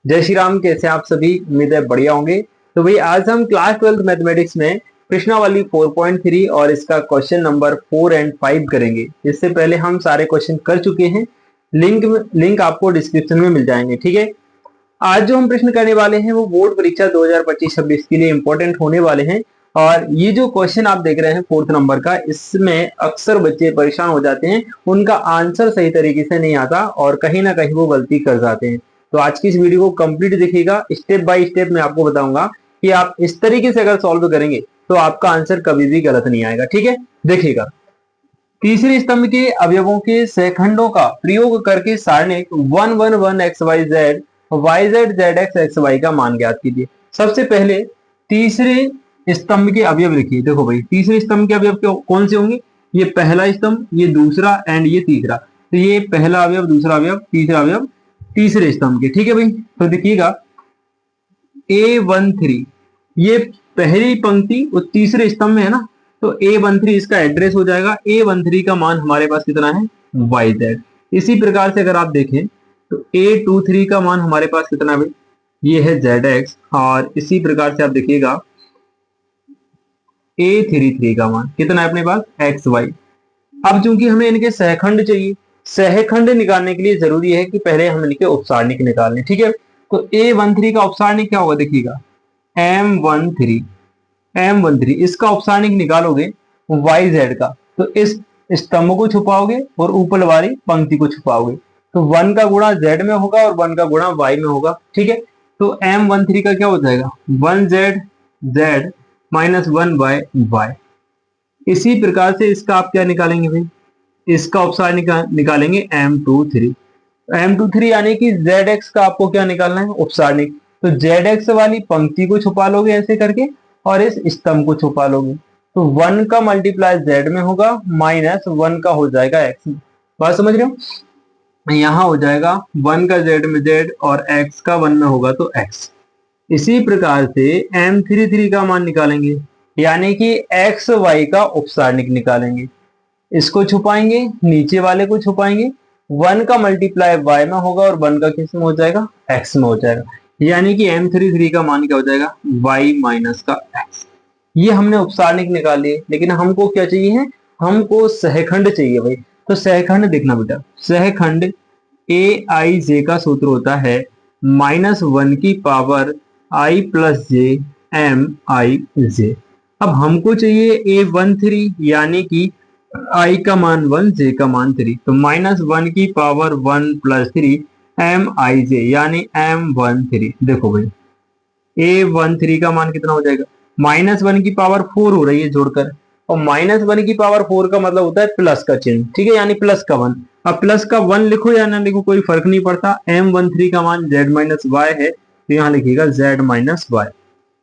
जय श्री राम। कैसे आप सभी? उम्मीद है बढ़िया होंगे। तो भाई आज हम क्लास 12th मैथमेटिक्स में प्रश्नावली 4.3 और इसका क्वेश्चन नंबर 4 एंड 5 करेंगे। इससे पहले हम सारे क्वेश्चन कर चुके हैं। लिंक आपको डिस्क्रिप्शन में मिल जाएंगे। ठीक है। आज जो हम प्रश्न करने वाले हैं वो बोर्ड परीक्षा 2025-26 के लिए इंपॉर्टेंट होने वाले हैं। और ये जो क्वेश्चन आप देख रहे हैं 4th नंबर का, इसमें अक्सर बच्चे परेशान हो जाते हैं, उनका आंसर सही तरीके से नहीं आता और कहीं ना कहीं वो गलती कर जाते हैं। तो आज की इस वीडियो को कंप्लीट देखिएगा। स्टेप बाय स्टेप मैं आपको बताऊंगा कि आप इस तरीके से अगर सॉल्व करेंगे तो आपका आंसर कभी भी गलत नहीं आएगा। ठीक है, देखिएगा। तीसरे स्तंभ के अवयवों के सहखंडों का प्रयोग करके सारणिक 1 1 1 x y z y z z x x y का मान ज्ञात कीजिए। सबसे पहले तीसरे स्तंभ के अवयव लिखिए। देखो भाई, तीसरे स्तंभ के अवयव कौन से होंगे? ये पहला स्तंभ, ये दूसरा एंड ये तीसरा। तो ये पहला अवयव, दूसरा अवयव, तीसरा अवयव तीसरे स्तंभ के। ठीक है भाई, तो देखिएगा A13 ये पहली पंक्ति और तीसरे स्तंभ में है ना, तो A13 इसका एड्रेस हो जाएगा। A13 का मान हमारे पास कितना है? YZ। इसी प्रकार से अगर आप देखें तो A23 का मान हमारे पास कितना है? ये है ZX। और इसी प्रकार से आप देखिएगा A33 का मान कितना है अपने पास? XY। अब चूंकि हमें इनके सहखंड चाहिए, सहखंड निकालने के लिए जरूरी है कि पहले हम इनके उपसारणिक निकाल लें। ठीक है, तो A13 का उपसारणिक क्या होगा? देखिएगा M13 इसका उपसारणिक निकालोगे YZ का, तो इस स्तंभ को छुपाओगे और ऊपर वाली पंक्ति को छुपाओगे। तो 1 का गुणा Z में होगा और 1 का गुणा Y में होगा। ठीक है, तो M13 का क्या हो जाएगा? 1Z Z minus 1/Y। इसी प्रकार से इसका आप क्या निकालेंगे भाई? इसका उपसार निकालेंगे M23 यानी कि ZX का आपको क्या निकालना है? उपसारणिक। तो ZX वाली पंक्ति को छुपा लोगे ऐसे करके और इस स्तंभ को छुपा लोगे। तो 1 का मल्टीप्लाई Z में होगा माइनस 1 का हो जाएगा X में। बात समझ रहे हो? यहां हो जाएगा 1 का Z में Z और X का 1 में होगा तो X। इसी प्रकार से M33 का मान निकालेंगे, यानी कि XY का उपसारणिक निकालेंगे। इसको छुपाएंगे, नीचे वाले को छुपाएंगे। 1 का मल्टीप्लाई Y में होगा और 1 का किस में हो जाएगा? X में हो जाएगा। यानी कि M33 का मान क्या हो जाएगा? Y माइनस का X। ये हमने उपसारणिक निकाल लिए, लेकिन हमको क्या चाहिए? हमको सहखंड चाहिए भाई। तो सहखंड देखना बेटा, सहखंड AIJ का सूत्र होता है -1 की power I plus J MIJ। अब हमको चाहिए A13 यानी कि I का मान 1, J का मान 3। तो -1 की पावर 1 प्लस 3 MIJ यानी M13। देखो भाई, A13 का मान कितना हो जाएगा? -1 की पावर 4 हो रही है जोड़कर, और -1 की पावर 4 का मतलब होता है प्लस का चिन्ह। ठीक है, यानी प्लस का 1। अब प्लस का 1 लिखो या ना लिखो कोई फर्क नहीं पड़ता। M13 का मान Z माइनस Y है, तो यहां लिखिएगा Z माइनस Y।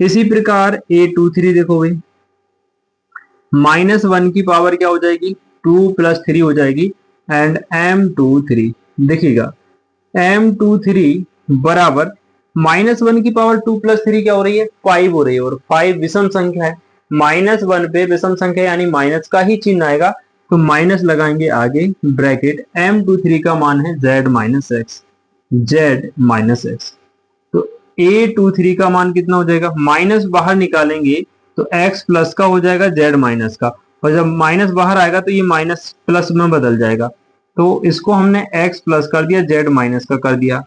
इसी प्रकार A23 देखो भाई, -1 की पावर क्या हो जाएगी? 2 प्लस 3 हो जाएगी। एंड M23 देखिएगा, M23 बराबर -1 की पावर 2 प्लस 3 क्या हो रही है? 5 हो रही है, और 5 विषम संख्या है। -1 पे विषम संख्या यानी माइनस का ही चिन्ह आएगा, तो माइनस लगाएंगे आगे ब्रैकेट। M23 का मान है Z minus x. Z minus x. तो A23 का मान कितना हो जाएगा? माइनस बाहर निकालेंगे तो x प्लस का हो जाएगा Z माइनस का, और जब माइनस बाहर आएगा तो ये माइनस प्लस में बदल जाएगा। तो इसको हमने x प्लस कर दिया, Z माइनस का कर दिया।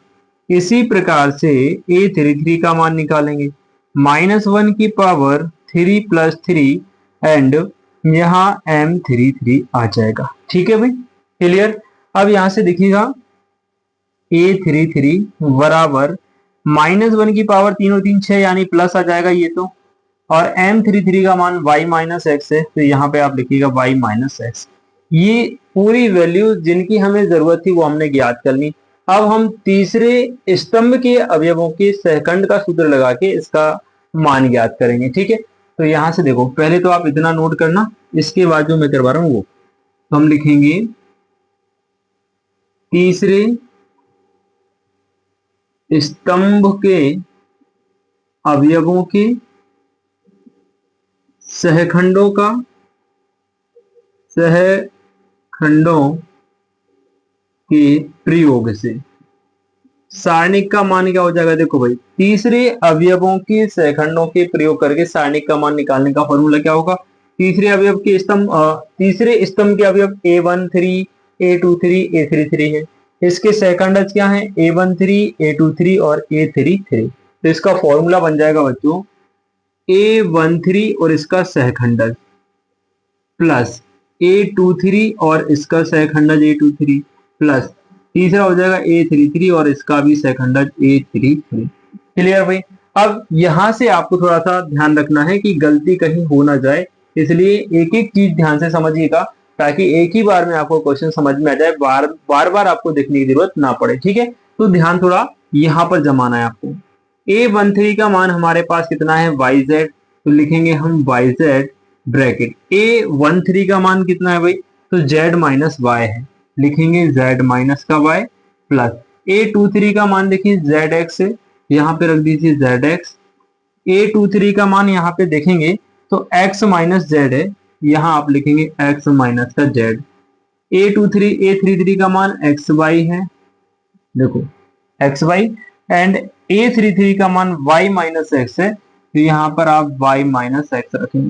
इसी प्रकार से A33 का मान निकालेंगे, -1 की पावर 3 प्लस 3 एंड यहाँ M33 आ जाएगा। ठीक है भाई, क्लियर? अब यहां से देखिएगा A33 बराबर -1 की पावर 3 और 3 6 यानी प्लस आ जाएगा ये तो, और M33 का मान y माइनस एक्स है, तो यहाँ पे आप लिखिएगा y माइनस एक्स। ये पूरी वैल्यू जिनकी हमें जरूरत थी वो हमने ज्ञात कर ली। अब हम तीसरे स्तंभ के अवयवों के सहखंड का सूत्र लगा के इसका मान ज्ञात करेंगे। ठीक है, तो यहां से देखो, पहले तो आप इतना नोट करना, इसके बाद जो मैं करवा रहा हूं वो तो हम लिखेंगे तीसरे स्तंभ के अवयवों के सहखंडों का सहखंडों के प्रयोग से, सारणिक का मान क्या हो जाएगा, देखो भाई तीसरे अवयवों के सहखंडों के प्रयोग करके सारणिक का मान निकालने का फॉर्मूला क्या होगा। तीसरे अवयव के स्तंभ तीसरे स्तंभ के अवयव A13 A23 A33 है। इसके सहखंडज क्या है, A13 A23 और A33। तो इसका फॉर्मूला बन जाएगा बच्चों A13 और इसका सहखंडज प्लस A23 और इसका सहखंडज A23 प्लस तीसरा हो जाएगा A33 और इसका भी सहखंडज A33। क्लियर भाई। अब यहां से आपको थोड़ा सा ध्यान रखना है कि गलती कहीं हो ना जाए, इसलिए एक एक चीज ध्यान से समझिएगा ताकि एक ही बार में आपको क्वेश्चन समझ में आ जाए, बार बार आपको देखने की जरूरत ना पड़े। ठीक है, तो ध्यान थोड़ा यहाँ पर जमाना है आपको। A13 का मान हमारे पास कितना है YZ, तो लिखेंगे हम YZ ब्रैकेट A13 का मान कितना है भाई, तो Z माइनस वाई है, लिखेंगे Z माइनस का Y प्लस A23 का मान देखिए ZX है, यहाँ पे रख दीजिए ZX। A23 का मान यहाँ पे देखेंगे तो X माइनस Z है, यहाँ आप लिखेंगे X माइनस का Z। A33 का मान XY है, देखो XY एंड A33 का मान Y माइनस X है, तो यहाँ पर आप Y माइनस X रखेंगे।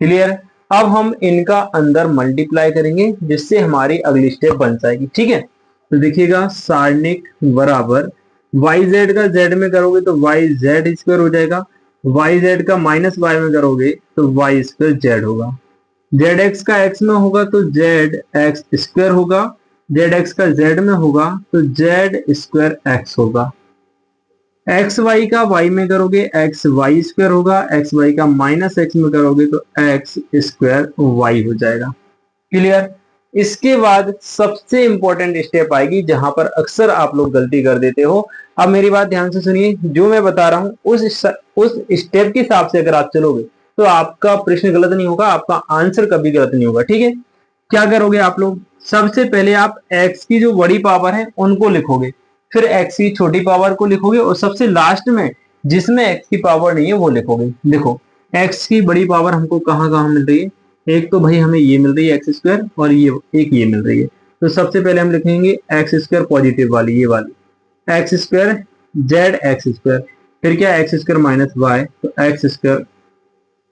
क्लियर। अब हम इनका अंदर मल्टीप्लाई करेंगे जिससे हमारी अगली स्टेप बन जाएगी। ठीक है, तो देखिएगा सारणिक बराबर YZ का Z में करोगे तो YZ स्क्वायर हो जाएगा, YZ का माइनस Y में करोगे तो Y स्क्वायर Z होगा, ZX का X में होगा तो ZX स्क्वायर होगा, ZX का Z में होगा तो Z स्क्वायर X होगा, XY का Y में करोगे XY स्क्वायर होगा, XY का माइनस X में करोगे तो X स्क्वायर Y हो जाएगा। क्लियर। इसके बाद सबसे इंपॉर्टेंट स्टेप आएगी जहां पर अक्सर आप लोग गलती कर देते हो। अब मेरी बात ध्यान से सुनिए, जो मैं बता रहा हूं उस स्टेप के हिसाब से अगर आप चलोगे तो आपका प्रश्न गलत नहीं होगा, आपका आंसर कभी गलत नहीं होगा। ठीक है, क्या करोगे आप लोग, सबसे पहले आप x की जो बड़ी पावर है उनको लिखोगे, फिर x की छोटी पावर को लिखोगे और सबसे लास्ट में जिसमें x की पावर नहीं है वो लिखोगे। देखो x की बड़ी पावर हमको कहाँ कहाँ मिल रही है, एक तो भाई हमें ये मिल रही है एक्स स्क्वायर और ये एक ये मिल रही है, तो सबसे पहले हम लिखेंगे एक्स स्क्वायर पॉजिटिव वाली, ये वाली x square Z x square, फिर क्या एक्स स्क्वायर माइनस वाई, तो एक्स स्क्वायर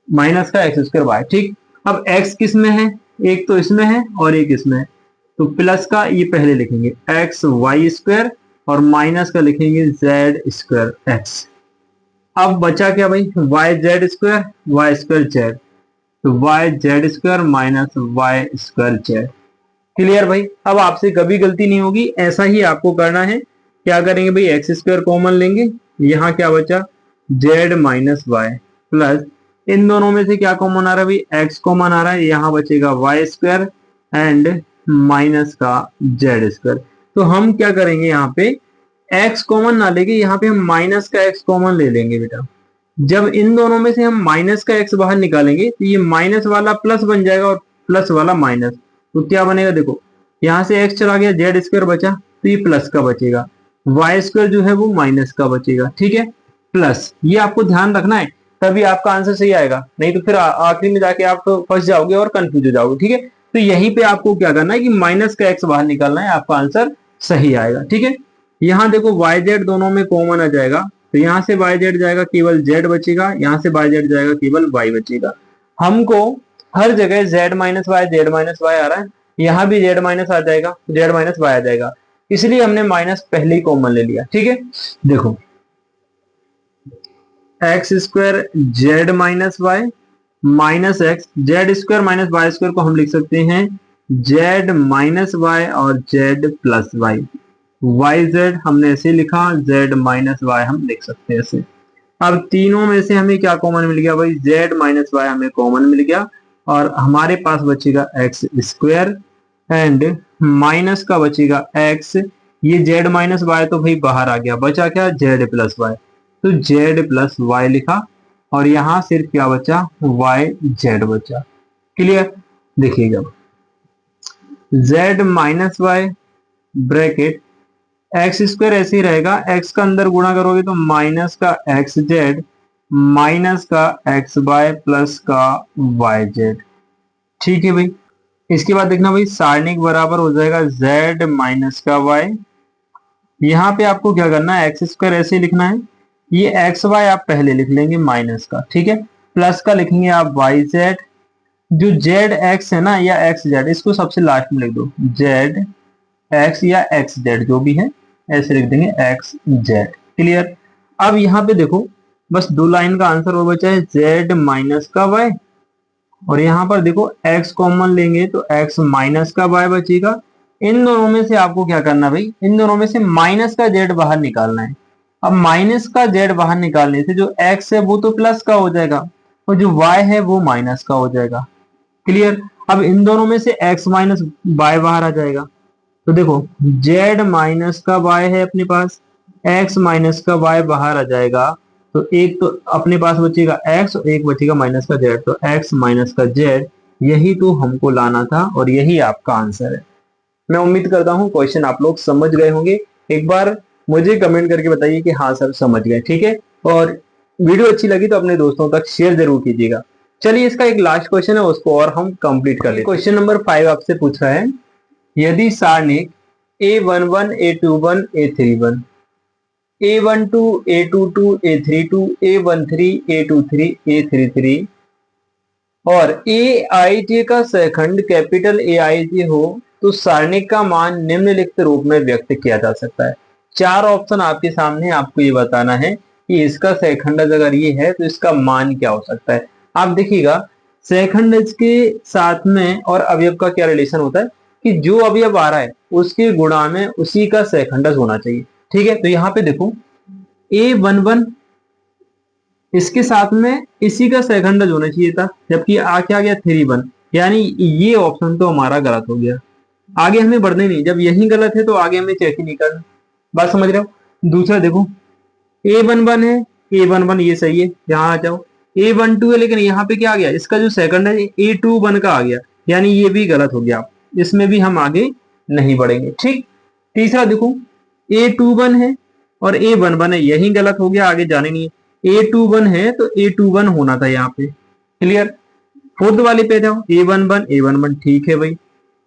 माइनस का एक्स स्क्वायर वाई। ठीक, अब एक्स किस में है, एक तो इसमें है और एक इसमें है, तो प्लस का ये पहले लिखेंगे एक्स वाई स्क्वायर और माइनस का लिखेंगे जेड स्क्वायर एक्स। अब बचा क्या भाई, y z square y square z, तो y z square minus y square z. Clear भाई। अब आपसे कभी गलती नहीं होगी, ऐसा ही आपको करना है। क्या करेंगे भाई, एक्स स्क्वायर कॉमन लेंगे, यहाँ क्या बचा जेड माइनस वाई प्लस इन दोनों में से क्या कॉमन आ रहा है भाई, एक्स कॉमन आ रहा है, यहाँ बचेगा वाई स्क्वायर एंड माइनस का जेड स्क्वायर। तो हम क्या करेंगे, यहाँ पे एक्स कॉमन ना लेके यहाँ पे हम माइनस का एक्स कॉमन ले लेंगे बेटा। जब इन दोनों में से हम माइनस का एक्स बाहर निकालेंगे तो ये माइनस वाला प्लस बन जाएगा और प्लस वाला माइनस, तो क्या बनेगा, देखो यहाँ से एक्स चला गया, जेड स्क्वायर बचा तो ये प्लस का बचेगा, वाई स्क्वायर जो है वो माइनस का बचेगा। ठीक है, प्लस ये आपको ध्यान रखना है, तभी आपका आंसर सही आएगा, नहीं तो फिर आखिरी में जाके आप तो फंस जाओगे और कंफ्यूज हो जाओगे। ठीक है, तो यहीं पे आपको क्या करना है कि माइनस का एक्स बाहर निकालना है, आपका आंसर सही आएगा। ठीक है, यहाँ देखो वाई जेड दोनों में कॉमन आ जाएगा, तो यहाँ से वाई जेड जाएगा केवल जेड बचेगा, यहाँ से वाई जेड जाएगा केवल वाई बचेगा। हमको हर जगह जेड माइनस वाई आ रहा है, यहाँ भी जेड माइनस आ जाएगा, जेड माइनस वाई आ जाएगा, इसलिए हमने माइनस पहले ही कॉमन ले लिया। ठीक है, देखो x square z minus y minus x, z square minus y square को हम लिख सकते हैं जेड माइनस वाई और z plus y, y z हमने ऐसे लिखा, जेड माइनस वाई हम लिख सकते हैं ऐसे। अब तीनों में से हमें क्या कॉमन मिल गया भाई, जेड माइनस वाई हमें कॉमन मिल गया और हमारे पास बचेगा एक्स स्क्वायर एंड माइनस का बचेगा एक्स, ये जेड माइनस वाई तो भाई बाहर आ गया, बचा क्या जेड प्लस वाई, तो जेड प्लस वाई लिखा और यहाँ सिर्फ क्या बचा वाई जेड बचा। क्लियर, देखिएगा z minus y bracket x square ऐसे ही रहेगा, एक्स का अंदर गुणा करोगे तो माइनस का एक्स जेड माइनस का एक्स वाई प्लस का वाई जेड। ठीक है भाई, इसके बाद देखना भाई सारणिक बराबर हो जाएगा जेड माइनस का वाई, यहाँ पे आपको क्या करना है, एक्स स्क्वायर ऐसे लिखना है, ये एक्स वाई आप पहले लिख लेंगे माइनस का, ठीक है, प्लस का लिखेंगे आप वाई जेड, जो जेड एक्स है ना या एक्स जेड, इसको सबसे लास्ट में लिख दो, जेड एक्स या एक्स जेड जो भी है, ऐसे लिख देंगे एक्स जेड। क्लियर। अब यहाँ पे देखो बस 2 लाइन का आंसर और बचा है, जेड माइनस का वाई, और यहाँ पर देखो x कॉमन लेंगे तो x माइनस का y बचेगा। इन दोनों में से आपको क्या करना भाई, इन दोनों में से माइनस का z बाहर निकालना है। अब माइनस का z बाहर निकालने से जो x है वो तो प्लस का हो जाएगा और जो y है वो माइनस का हो जाएगा। क्लियर। अब इन दोनों में से x माइनस y बाहर आ जाएगा, तो देखो z माइनस का y है अपने पास, x माइनस का y बाहर आ जाएगा, तो एक तो अपने पास बचेगा x और एक बचेगा माइनस का z, तो x माइनस का z, यही तो हमको लाना था और यही आपका आंसर है। मैं उम्मीद करता हूँ क्वेश्चन आप लोग समझ गए होंगे। एक बार मुझे कमेंट करके बताइए कि हाँ सर समझ गए, ठीक है, और वीडियो अच्छी लगी तो अपने दोस्तों तक शेयर जरूर कीजिएगा। चलिए इसका एक लास्ट क्वेश्चन है उसको और हम कंप्लीट कर लेते हैं। क्वेश्चन नंबर 5 आपसे पूछ रहा है, यदि सारणिक A11 A21 A31 A12 A22 A32 A13 A23 A33 और AIJ का सहखंड कैपिटल AIJ हो तो सारणिक का मान निम्नलिखित रूप में व्यक्त किया जा सकता है। 4 ऑप्शन आपके सामने, आपको ये बताना है कि इसका सहखंड अगर ये है तो इसका मान क्या हो सकता है। आप देखिएगा सहखंड के साथ में और अवयव का क्या रिलेशन होता है कि जो अवयव आ रहा है उसके गुणा में उसी का सहखंडज होना चाहिए। ठीक है, तो यहाँ पे देखो A11 इसके साथ में इसी का सहखंडज होना चाहिए था, जबकि क्या आ गया 31, यानी ये ऑप्शन तो हमारा गलत हो गया। आगे हमें बढ़ने नहीं, जब यही गलत है तो आगे हमें चेक ही नहीं करना। बात समझ रहे हो। दूसरा देखो A11 है, A11 ये सही है, यहाँ आ जाओ। A12 है लेकिन यहाँ पे क्या आ गया, इसका जो सेकंड है A21 का आ गया, यानी ये भी गलत हो गया, इसमें भी हम आगे नहीं बढ़ेंगे। ठीक। तीसरा देखो A21 है और A11 है, यही गलत हो गया, आगे जाने नहीं है। A21 है तो A21 होना था यहाँ पे। क्लियर। फोर्थ वाले पे जाओ, A11 ठीक है भाई,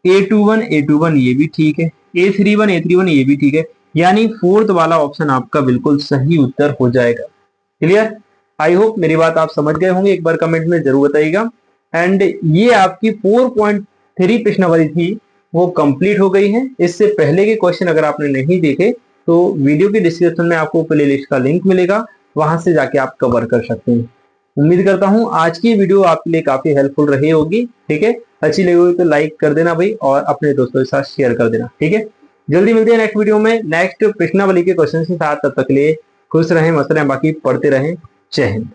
A21 ये भी ठीक है, A31 ये भी ठीक है, यानी फोर्थ वाला ऑप्शन आपका बिल्कुल सही उत्तर हो जाएगा। क्लियर। आई होप मेरी बात आप समझ गए होंगे, एक बार कमेंट में जरूर बताइएगा। एंड ये आपकी 4.3 प्रश्नावली थी वो कंप्लीट हो गई है। इससे पहले के क्वेश्चन अगर आपने नहीं देखे तो वीडियो के डिस्क्रिप्शन में आपको प्लेलिस्ट का लिंक मिलेगा, वहां से जाके आप कवर कर सकते हैं। उम्मीद करता हूं आज की वीडियो आपके लिए काफी हेल्पफुल रही होगी। ठीक है, अच्छी लगी होगी तो लाइक कर देना भाई और अपने दोस्तों के साथ शेयर कर देना। ठीक है, जल्दी मिलते हैं नेक्स्ट वीडियो में नेक्स्ट प्रश्नावली के क्वेश्चन के साथ। तब तक के लिए खुश रहें, मस्त रहें, बाकी पढ़ते रहें। जय हिंद।